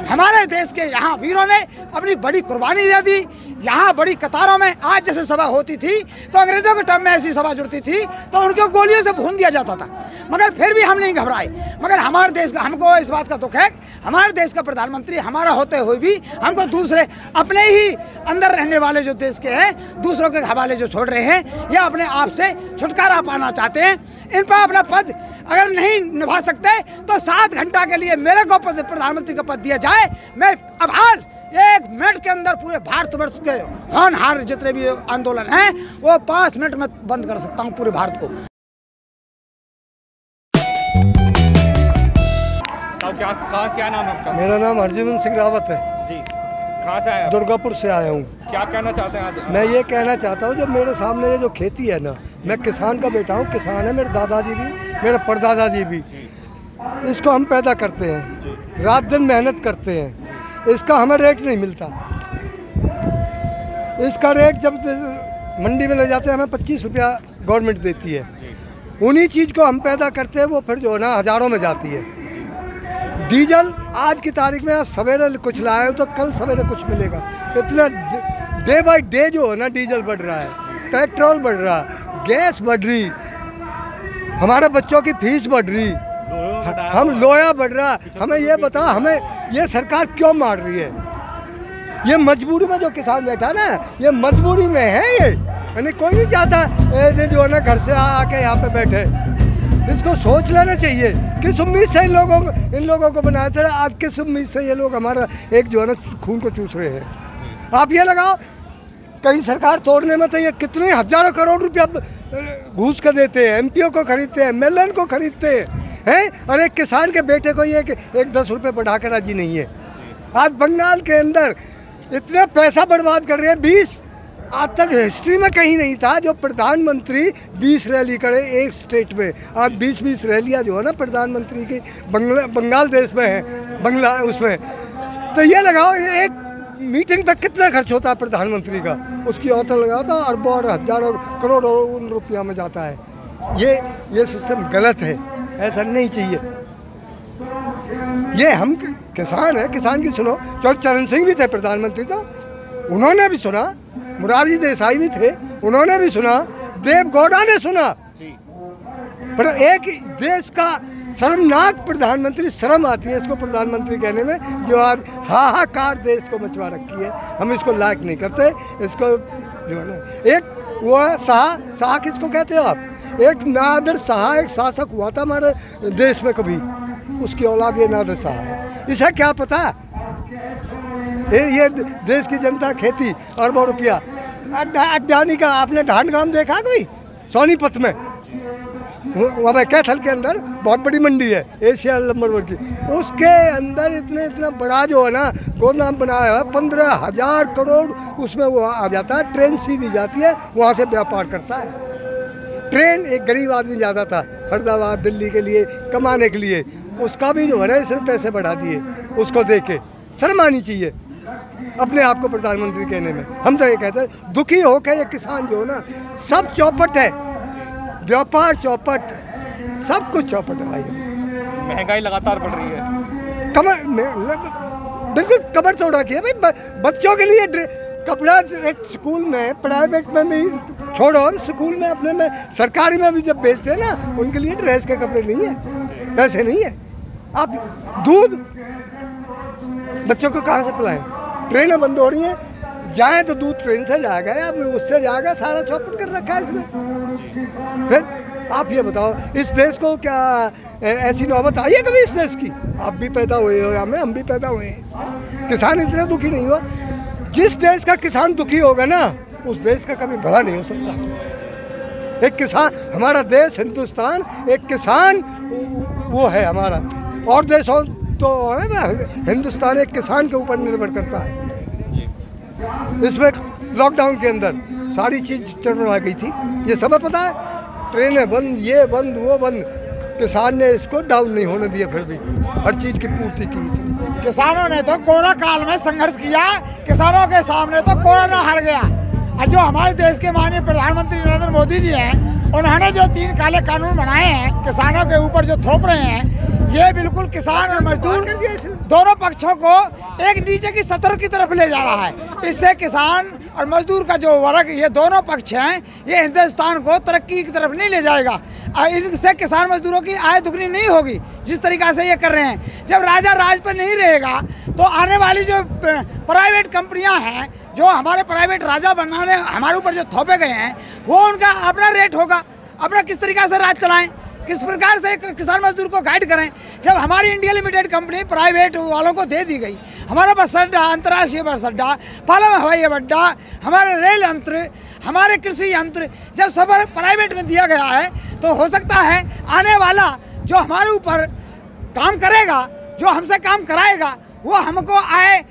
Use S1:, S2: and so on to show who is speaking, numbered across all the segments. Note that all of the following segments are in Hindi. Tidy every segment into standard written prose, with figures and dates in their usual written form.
S1: हमारे देश के यहाँ वीरों ने अपनी बड़ी कुर्बानी दे दी। यहाँ बड़ी कतारों में आज जैसे सभा होती थी तो अंग्रेजों के टाइम में ऐसी सभा जुड़ती थी तो उनको गोलियों से भून दिया जाता था, मगर फिर भी हम नहीं घबराए। मगर हमारे देश का, हमको इस बात का दुख है, हमारे देश का प्रधानमंत्री हमारा होते हुए भी हमको दूसरे अपने ही अंदर रहने वाले जो देश के हैं दूसरों के हवाले जो छोड़ रहे हैं या अपने आप से छुटकारा पाना चाहते हैं। इन पर अपना पद अगर नहीं निभा सकते तो 7 घंटा के लिए मेरे को प्रधानमंत्री का पद दिया जाए। मैं अब हाल 1 मिनट के अंदर पूरे भारतवर्ष के होनहार जितने भी आंदोलन हैं वो 5 मिनट में बंद कर सकता हूँ पूरे भारत को।
S2: क्या नाम है आपका?
S3: मेरा नाम हरजीवन सिंह रावत है
S2: जी। कहाँ से आए हैं?
S3: दुर्गापुर से आया हूँ।
S2: क्या कहना चाहते हैं आज?
S3: मैं ये कहना चाहता हूँ जो मेरे सामने ये जो खेती है ना, मैं किसान का बेटा हूँ, किसान है मेरे दादाजी भी, मेरे परदादाजी भी। इसको हम पैदा करते हैं, रात दिन मेहनत करते हैं, इसका हमें रेट नहीं मिलता। इसका रेट जब मंडी में ले जाते हैं हमें 25 रुपया गवर्नमेंट देती है। उन्हीं चीज़ को हम पैदा करते हैं, वो फिर जो है ना हज़ारों में जाती है। डीजल आज की तारीख में सवेरे कुछ लाए हो तो कल सवेरे कुछ मिलेगा। इतना डे बाय डे जो है ना डीजल बढ़ रहा है, पेट्रोल बढ़ रहा है, गैस बढ़ रही, हमारे बच्चों की फीस बढ़ रही, हम लोया बढ़ रहा। हमें ये बताओ, हमें ये सरकार क्यों मार रही है? ये मजबूरी में जो किसान बैठा ना, ये मजबूरी में है। ये यानी कोई नहीं चाहता ये जो है ना घर से आके यहाँ पे बैठे। इसको सोच लेना चाहिए। किस उम्मीद से इन लोगों को बनाया था, आज किस उम्मीद से ये लोग हमारा एक जो है ना खून को चूस रहे हैं। आप ये लगाओ कहीं सरकार तोड़ने में तो ये कितने हजारों करोड़ रुपया घूस कर देते हैं, एमपीओ को खरीदते हैं, एमएलए को खरीदते हैं, और एक किसान के बेटे को ये एक 10 रुपये बढ़ा कर राजी नहीं है। आज बंगाल के अंदर इतने पैसा बर्बाद कर रहे हैं। 20 आज तक हिस्ट्री में कहीं नहीं था जो प्रधानमंत्री 20 रैली करे एक स्टेट में। आज 20-20 रैलियाँ जो है ना प्रधानमंत्री की बंगाल देश में है, बंगला उसमें। तो ये लगाओ एक मीटिंग पर कितना खर्च होता है प्रधानमंत्री का, उसकी औसत लगाओ तो अरबों और हजारों करोड़ों रुपया में जाता है। ये सिस्टम गलत है, ऐसा नहीं चाहिए। ये हम किसान हैं, किसान की सुनो। चरण सिंह भी थे प्रधानमंत्री, तो उन्होंने भी सुना, मुरारजी देसाई भी थे, उन्होंने भी सुना, देव गौड़ा ने सुना। पर एक देश का शर्मनाक प्रधानमंत्री, शर्म आती है इसको प्रधानमंत्री कहने में, जो आज हाहाकार देश को मचवा रखी है। हम इसको लायक नहीं करते। इसको जो है ना एक वो शाह किसको कहते हो आप? एक नादिर शाह, एक शासक हुआ था हमारे देश में कभी, उसकी औलाद ये नादिर शाह है। इसे क्या पता ये देश की जनता खेती अरबों रुपया। अडानी का आपने ढांडगाम देखा कोई? सोनीपत में, वहाँ कैथल के अंदर बहुत बड़ी मंडी है, एशिया नंबर 1 की। उसके अंदर इतना बड़ा जो है ना गोदाम बनाया है, 15,000 करोड़ उसमें वो आ जाता है। ट्रेन सीधी जाती है, वहाँ से व्यापार करता है। ट्रेन एक गरीब आदमी जाता था फरीदाबाद दिल्ली के लिए कमाने के लिए, उसका भी जो है ना इसने पैसे बढ़ा दिए। उसको देख के शर्म आनी चाहिए अपने आप को प्रधानमंत्री कहने में। हम तो ये कहते हैं दुखी हो के ये किसान जो है ना सब चौपट है, व्यापार चौपट, सब कुछ चौपट है भाई।
S2: महंगाई लगातार बढ़ रही है,
S3: बिल्कुल कमर तोड़ रखी है भाई। बच्चों के लिए कपड़ा एक स्कूल में, प्राइवेट में भी छोड़ो, हम स्कूल में अपने में सरकारी में भी जब बेचते हैं ना, उनके लिए ड्रेस के कपड़े नहीं है, पैसे नहीं है। आप दूध बच्चों को कहाँ से पिलाएं? ट्रेनें बंद हो रही हैं, जाएँ तो दूध ट्रेन से जाएगा या उससे जाएगा, सारा चौपट कर रखा है इसने। फिर आप ये बताओ इस देश को क्या ऐसी नौबत आई है कभी इस देश की? आप भी पैदा हुए हो, हम भी पैदा हुए हैं। किसान इतना दुखी नहीं हुआ। जिस देश का किसान दुखी होगा ना, उस देश का कभी भला नहीं हो सकता। एक किसान, हमारा देश हिंदुस्तान एक किसान वो है हमारा, और देशों तो है ना, हिंदुस्तान एक किसान के ऊपर निर्भर करता है। इसमें लॉकडाउन के अंदर सारी चीज़ चढ़ा गई थी, ये सब पता है। ट्रेनें बंद, ये बंद, वो बंद, किसान ने इसको डाउन नहीं होने दिया, फिर भी हर चीज़ की पूर्ति की।
S1: किसानों ने तो कोरोना काल में संघर्ष किया, किसानों के सामने तो कोरोना हार गया। और जो हमारे देश के माननीय प्रधानमंत्री नरेंद्र मोदी जी हैं, उन्होंने जो 3 काले कानून बनाए हैं किसानों के ऊपर जो थोप रहे हैं, ये बिल्कुल किसान और मजदूर दोनों पक्षों को एक नीचे की सतर की तरफ ले जा रहा है। इससे किसान और मजदूर का जो वर्ग, ये दोनों पक्ष हैं, ये हिंदुस्तान को तरक्की की तरफ नहीं ले जाएगा। इनसे किसान मजदूरों की आय दुगनी नहीं होगी जिस तरीक़ा से ये कर रहे हैं। जब राजा राज पर नहीं रहेगा तो आने वाली जो प्राइवेट कंपनियां हैं, जो हमारे प्राइवेट राजा बनाने हमारे ऊपर जो थोपे गए हैं, वो उनका अपना रेट होगा, अपना किस तरीक़ा से राज चलाएं, किस प्रकार से किसान मजदूर को गाइड करें। जब हमारी इंडिया लिमिटेड कंपनी प्राइवेट वालों को दे दी गई, हमारा बस अड्डा, अंतर्राष्ट्रीय बस अड्डा, पालम हवाई अड्डा, हमारे रेल यंत्र, हमारे कृषि यंत्र जब सब प्राइवेट में दिया गया है, तो हो सकता है आने वाला जो हमारे ऊपर काम करेगा, जो हमसे काम कराएगा, वो हमको आए,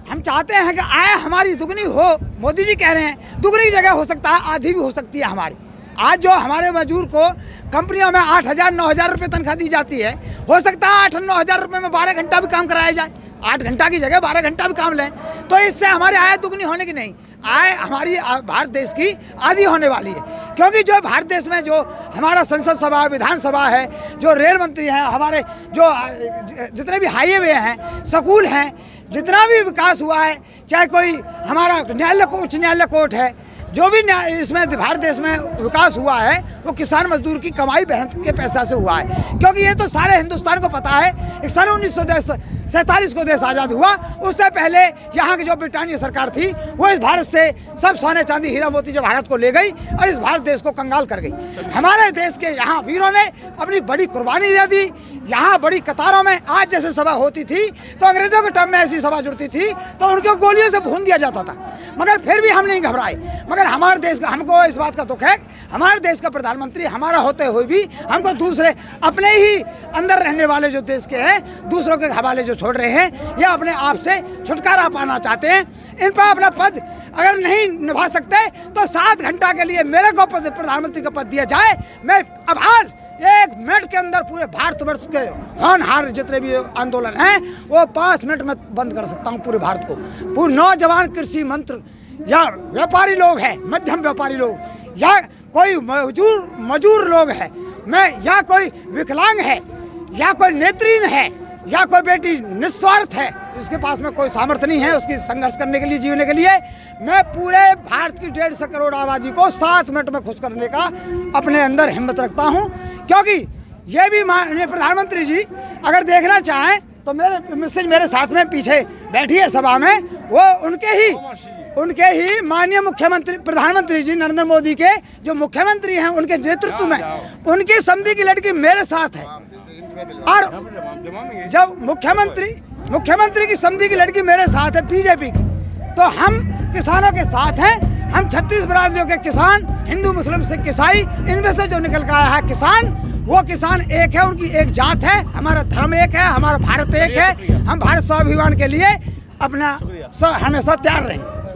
S1: हम चाहते हैं कि आय हमारी दुगनी हो। मोदी जी कह रहे हैं दुगनी की जगह हो सकता है आधी भी हो सकती है हमारी। आज जो हमारे मजदूर को कंपनियों में 8,000-9,000 रुपये तनख्वाह दी जाती है, हो सकता है 8-9,000 रुपये में 12 घंटा भी काम कराया जाए। 8 घंटा की जगह 12 घंटा भी काम लें, तो इससे हमारी आय दुगनी होने की नहीं, आय हमारी भारत देश की आधी होने वाली है। क्योंकि जो भारत देश में जो हमारा संसद सभा, विधानसभा है, जो रेल मंत्री हैं, हमारे जो जितने भी हाईवे हैं, स्कूल हैं, जितना भी विकास हुआ है, चाहे कोई हमारा न्यायालय को, उच्च न्यायालय कोर्ट है, जो भी इसमें भारत देश में विकास हुआ है, वो किसान मजदूर की कमाई मेहनत के पैसा से हुआ है। क्योंकि ये तो सारे हिंदुस्तान को पता है, 1947 को देश आज़ाद हुआ, उससे पहले यहाँ की जो ब्रिटानिया सरकार थी, वो इस भारत से सब सोने चांदी हीरा मोती जब भारत को ले गई और इस भारत देश को कंगाल कर गई। हमारे देश के यहाँ वीरों ने अपनी बड़ी कुर्बानी दे दी। यहाँ बड़ी कतारों में आज जैसे सभा होती थी, तो अंग्रेजों के टाइम में ऐसी सभा जुड़ती थी तो उनको गोलियों से भून दिया जाता था, मगर फिर भी हम नहीं घबराए। मगर हमारे देश का, हमको इस बात का दुख है, हमारे देश का प्रधानमंत्री हमारा होते हुए भी हमको दूसरे अपने ही अंदर रहने वाले जो देश के हैं, दूसरों के हवाले जो छोड़ रहे हैं, या अपने आप से छुटकारा पाना चाहते हैं। इन पर अपना पद अगर नहीं निभा सकते तो 7 घंटा के लिए मेरे को प्रधानमंत्री का पद दिया जाए। मैं अब हाल 1 मिनट के अंदर पूरे भारतवर्ष के होनहार जितने भी आंदोलन हैं, वो 5 मिनट में बंद कर सकता हूँ पूरे भारत को। पूरे नौजवान कृषि मंत्र या व्यापारी लोग हैं, मध्यम व्यापारी लोग, या कोई मजूर लोग हैं, मैं या कोई विकलांग है, या कोई नेत्रहीन है, या कोई बेटी निस्वार्थ है, जिसके पास में कोई सामर्थ्य नहीं है उसकी संघर्ष करने के लिए, जीने के लिए, मैं पूरे भारत की 150 करोड़ आबादी को 7 मिनट में खुश करने का अपने अंदर हिम्मत रखता हूं। क्योंकि ये भी माननीय प्रधानमंत्री जी अगर देखना चाहें तो मेरे साथ में पीछे बैठी है सभा में, वो उनके ही माननीय मुख्यमंत्री प्रधानमंत्री जी नरेंद्र मोदी के जो मुख्यमंत्री हैं, उनके नेतृत्व में उनकी समधी की लड़की मेरे साथ है। और जब मुख्यमंत्री की समधी की लड़की मेरे साथ है बीजेपी की, तो हम किसानों के साथ हैं। हम 36 बिरादरियों के किसान, हिंदू, मुस्लिम, सिख, ईसाई, इनमें से जो निकल कर आया है किसान, वो किसान एक है, उनकी एक जात है, हमारा धर्म एक है, हमारा भारत एक है। हम भारत स्वाभिमान के लिए अपना हमेशा तैयार रहेंगे।